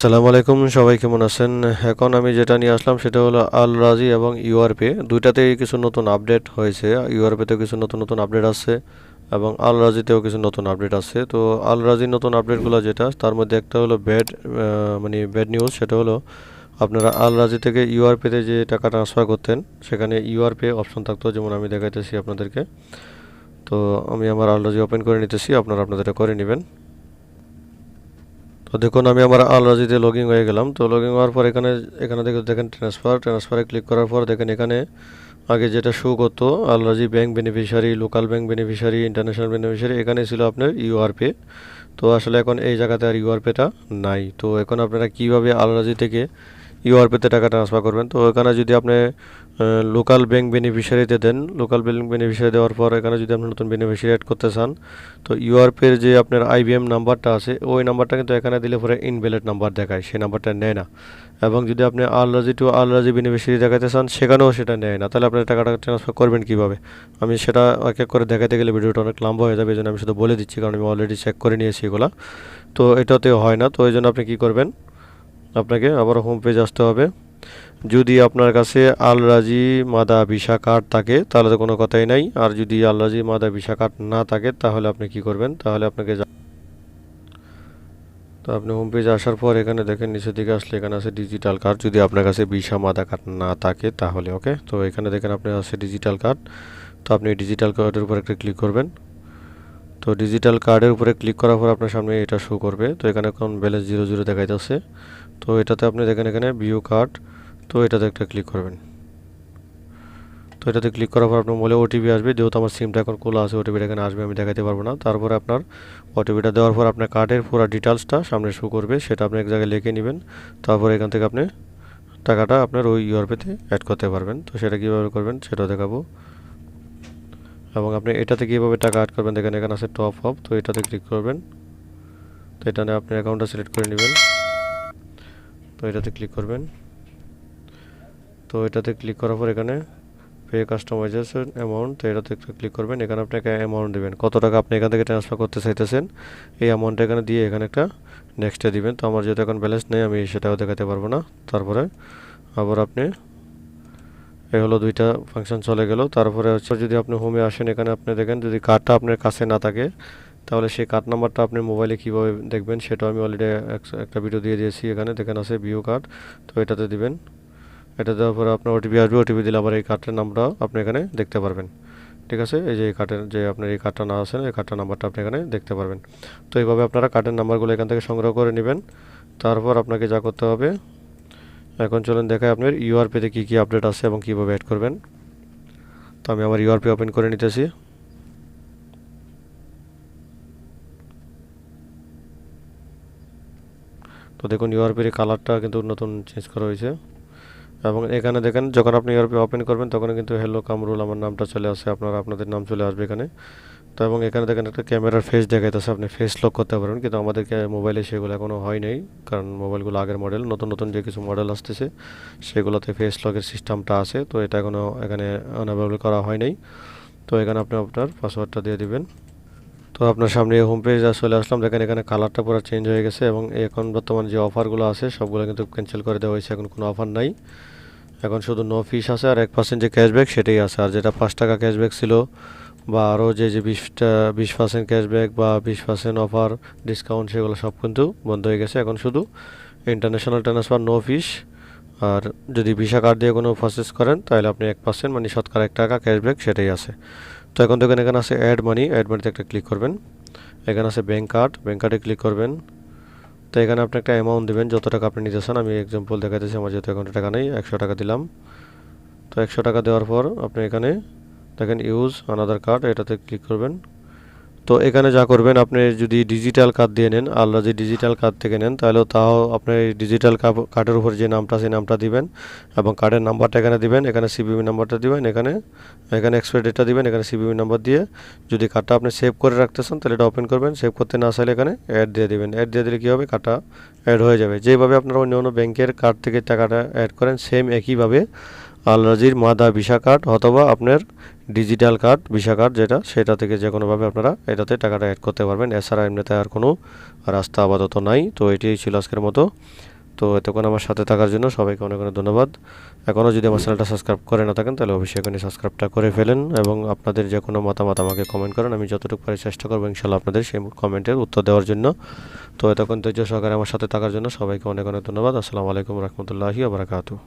আসসালামু আলাইকুম, সবাই কেমন আছেন? এখন আমি যেটা নিয়ে আসলাম সেটা হলো আল রাজি এবং ইউআরপে, দুইটাতেই কিছু নতুন আপডেট হয়েছে। ইউআরপেতেও কিছু নতুন নতুন আপডেট আছে এবং আল রাজিতেও কিছু নতুন আপডেট আছে। তো আল রাজির নতুন আপডেটগুলো যেটা, তার মধ্যে একটা হলো ব্যাড নিউজ। সেটা হলো আপনারা আল রাজি থেকে ইউআরপেতে যে টাকা ট্রান্সফার করতেন, সেখানে ইউআরপে অপশন থাকতো, যেমন আমি দেখাইতেছি আপনাদেরকে। তো আমি আমার আল রাজি ওপেন করে নিতেছি, আপনারা আপনাদের করে নেবেন। তো দেখুন, আমি আমার আল রাজিতে লগ ইন হয়ে গেলাম। তো লগ ইন হওয়ার পর এখানে এখানে দেখেন ট্রান্সফারে ক্লিক করার পর দেখেন এখানে আগে যেটা শো করতো আল রাজি bank beneficiary, local bank beneficiary, international beneficiary, এখানে ছিল আপনার ইউআরপে। তো আসলে এখন এই জায়গাতে আর ইউআরপেটা নাই। তো এখন আপনারা কিভাবে আল রাজি থেকে ইউআরপেতে টাকা ট্রান্সফার করবেন? তো এখানে যদি আপনি লোকাল ব্যাংক বেনিফিশিয়ারিতে দেন, লোকাল ব্যাংক বেনিফিশিয়ারি দেওয়ার পর এখানে যদি আপনি নতুন বেনিফিশিয়ারি অ্যাড করতে চান, তো ইউআরপের যে আপনার আইবিএম নাম্বারটা আছে, ওই নাম্বারটা কিন্তু এখানে দিলে পরে ইনভ্যালিড নাম্বার দেখায়, সেই নাম্বারটা নেয় না। এবং যদি আপনি আল রাজি টু আল রাজি বেনিফিশিয়ারি দেখাতে চান, সেখানেও সেটা নেয় না। তাহলে আপনার টাকাটা ট্রান্সফার করবেন কীভাবে? আমি সেটা এক এক করে দেখাতে গেলে ভিডিওটা অনেক লম্বা হয়ে যাবে, এই জন্য আমি শুধু বলে দিচ্ছি, কারণ আমি অলরেডি চেক করে নিয়েছি এগুলা। তো এটাতে হয় না। তো এই জন্য আপনি কী করবেন, আপনাকে আবার হোম পেজ আসতে হবে। যদি আপনার কাছে আল রাজি মাদা ভিসা কার্ড থাকে তাহলে তো কোনো কথাই নাই। আর যদি আল রাজি মাদা ভিসা কার্ড না থাকে তাহলে আপনি কি করবেন, তাহলে আপনাকে তো আপনি হোম পেজে আসার পর এখানে দেখেন নিচের দিকে আসলে এখানে আছে ডিজিটাল কার্ড। যদি আপনার কাছে ভিসা মাদা কার্ড না থাকে তাহলে ওকে। তো এখানে দেখেন আপনার আছে ডিজিটাল কার্ড। তো আপনি ডিজিটাল কার্ডের উপর একটা ক্লিক করবেন। তো ডিজিটাল কার্ডের উপরে ক্লিক করার পর আপনার সামনে এটা শো করবে। তো এখানে এখন ব্যালেন্স 0 দেখাইতেছে। তো এটাতে আপনি দেখেন এখানে ভিউ কার্ড, তো এটাতে একটা ক্লিক করবেন। তো এটাতে ক্লিক করার পর আপনার মোবাইলে ওটিপি আসবে। যেহেতু আমার সিমটা এখন খোলা আছে, ওটিপিটা এখানে আসবে, আমি দেখাতে পারবো না। তারপরে আপনার ওটিপিটা দেওয়ার পর আপনার কার্ডের পুরো ডিটেলসটা সামনে শো করবে, সেটা আপনি এক জায়গায় লিখে নেবেন। তারপর এখান থেকে আপনি টাকাটা আপনার ওই ইউআরপিতে অ্যাড করতে পারবেন। তো সেটা কীভাবে করবেন সেটাও দেখাবো। এবং আপনি এটাতে কীভাবে টাকা অ্যাড করবেন দেখেন এখানে আছে টপ আপ। তো এটাতে ক্লিক করবেন। তো এটা নিয়ে আপনি অ্যাকাউন্টটা সিলেক্ট করে নেবেন। তো এটাতে ক্লিক করবেন। তো এটাতে ক্লিক করার পর এখানে পে কাস্টমাইজেশন অ্যামাউন্ট, তো এটাতে একটু ক্লিক করবেন। এখানে আপনাকে অ্যামাউন্ট দেবেন, কত টাকা আপনি এখান থেকে ট্রান্সফার করতে চাইতেছেন, এই অ্যামাউন্টটা এখানে দিয়ে এখানে একটা নেক্সটে দিবেন। তো আমার যেহেতু এখন ব্যালেন্স নেই, আমি সেটাও দেখাতে পারবো না। তারপরে আবার আপনি এই হলো দুইটা ফাংশন চলে গেল। তারপরে হচ্ছে যদি আপনি হোমে আসেন, এখানে আপনি দেখেন যদি কার্ডটা আপনার কাছে না থাকে তাহলে সেই কার্ড নাম্বারটা আপনি মোবাইলে কীভাবে দেখবেন সেটাও আমি অলরেডি একটা ভিডিও দিয়ে দিয়েছি। এখানে দেখেন আছে ভিউ কার্ড, তো এটাতে দিবেন। এটা দেওয়ার পরে আপনার ওটিপি আসবে, ওটিপি দিলে আবার এই কার্ডের নামটা আপনি এখানে দেখতে পারবেন। ঠিক আছে, এই যে এই কার্ডের যে আপনার এই কার্ডটা না আছে, এই কার্ডটার নাম্বারটা আপনি এখানে দেখতে পারবেন। তো এইভাবে আপনারা কার্ডের নাম্বারগুলো এখান থেকে সংগ্রহ করে নেবেন। তারপর আপনাকে যা করতে হবে, এখন চলুন দেখায় আপনার ইউআরপিতে কী কী আপডেট আছে এবং কীভাবে অ্যাড করবেন। তো আমি আমার ইউআরপি ওপেন করে নিতেছি। তো দেখুন ইউআরপির কালারটা কিন্তু নতুন চেঞ্জ করা হয়েছে। এবং এখানে দেখেন যখন আপনি ইউআরপি ওপেন করবেন তখন কিন্তু হ্যালো কামরুল আমার নামটা চলে আসে, আপনারা আপনাদের নাম চলে আসবে এখানে। তো এবং এখানে দেখেন একটা ক্যামেরার ফেস দেখাইতেছে, আপনি ফেস লক করতে পারবেন, কিন্তু আমাদেরকে মোবাইলে সেগুলো এখনও হয় নাই, কারণ মোবাইলগুলো আগের মডেল। নতুন নতুন যে কিছু মডেল আসতেছে সেগুলোতে ফেস লকের সিস্টেমটা আছে, তো এটা এখনও এখানে অ্যাভেলেবল করা হয় নাই। তো এখানে আপনি আপনার পাসওয়ার্ডটা দিয়ে দিবেন। তো আপনার সামনে হোম পেজ চলে আসলাম। দেখেন এখানে কালারটা পুরো চেঞ্জ হয়ে গেছে এবং এখন বর্তমান যে অফারগুলো আছে সবগুলো কিন্তু ক্যান্সেল করে দেওয়া হয়েছে, এখন কোনো অফার নাই। এখন শুধু নো ফিস আছে আর 1% যে ক্যাশব্যাক সেটাই আছে। আর যেটা 5 টাকা ক্যাশব্যাক ছিল বা আরও যে 20% ক্যাশব্যাক বা 20% অফার ডিসকাউন্ট, সেগুলো সব কিন্তু বন্ধ হয়ে গেছে। এখন শুধু ইন্টারন্যাশনাল ট্রান্সফার নো ফিস, আর যদি ভিসা কার্ড দিয়ে কোনো প্রসেস করেন তাহলে আপনি 1% মানে শতকরা 1 টাকা ক্যাশব্যাক সেটাই আছে। তো এখন দেখেন এখানে আছে অ্যাড মানি, অ্যাড মানিতে একটা ক্লিক করবেন। এখানে আছে ব্যাঙ্ক কার্ড, ব্যাঙ্ক কার্ডে ক্লিক করবেন। তো এখানে আপনি একটা অ্যামাউন্ট দেবেন, যত টাকা আপনি নিতে চান। আমি এক্সাম্পল দেখাতেছি, আমার যেহেতু অ্যাকাউন্টে টাকা নেই, 100 টাকা দিলাম। তো 100 টাকা দেওয়ার পর আপনি এখানে দেখেন ইউজ আনাদার কার্ড, এটাতে ক্লিক করবেন। তো এখানে যা করবেন, আপনি যদি ডিজিটাল কার্ড দিয়ে নেন, আল্লাহ যদি ডিজিটাল কার্ড থেকে নেন তাহলেও তাও আপনার এই ডিজিটাল কার্ডের উপর যে নামটা সেই নামটা দিবেন এবং কার্ডের নাম্বারটা এখানে দিবেন, এখানে সিবিবি নাম্বারটা দিবেন, এখানে এখানে এক্সপায়ারি ডেটটা দিবেন, এখানে সিবিবি নাম্বার দিয়ে যদি কার্ডটা আপনি সেভ করে রাখতে চান তাহলে এটা ওপেন করবেন। সেভ করতে না চাইলে এখানে অ্যাড দিয়ে দিবেন। অ্যাড দিয়ে দিলে কী হবে, কার্ডটা অ্যাড হয়ে যাবে। যেভাবে আপনারা অন্য অন্য ব্যাংকের কার্ড থেকে টাকাটা অ্যাড করেন, সেম একইভাবে আল রাজির মাদা ভিসা কার্ড অথবা আপনার ডিজিটাল কার্ড ভিসা কার্ড যেটা, সেটা থেকে যে কোনোভাবে আপনারা এটাতে টাকাটা অ্যাড করতে পারবেন। এছাড়া এমনিতে আর কোনো রাস্তা আপাতত নাই। তো এটাই ছিল আজকের মতো। তো এতক্ষণ আমার সাথে থাকার জন্য সবাইকে অনেক অনেক ধন্যবাদ। এখনও যদি আমার চ্যানেলটা সাবস্ক্রাইব করে না থাকেন তাহলে অবশ্যই এখানে সাবস্ক্রাইবটা করে ফেলেন এবং আপনাদের যে কোনো মতামত আমাকে কমেন্ট করেন। আমি যতটুকু পারি চেষ্টা করবো ইনশাল্লাহ আপনাদের সেই কমেন্টের উত্তর দেওয়ার জন্য। তো এতক্ষণ ধৈর্য সহকারে আমার সাথে থাকার জন্য সবাইকে অনেক অনেক ধন্যবাদ। আসসালামু আলাইকুম রহমতুল্লাহি ওয়া বারাকাতুহু।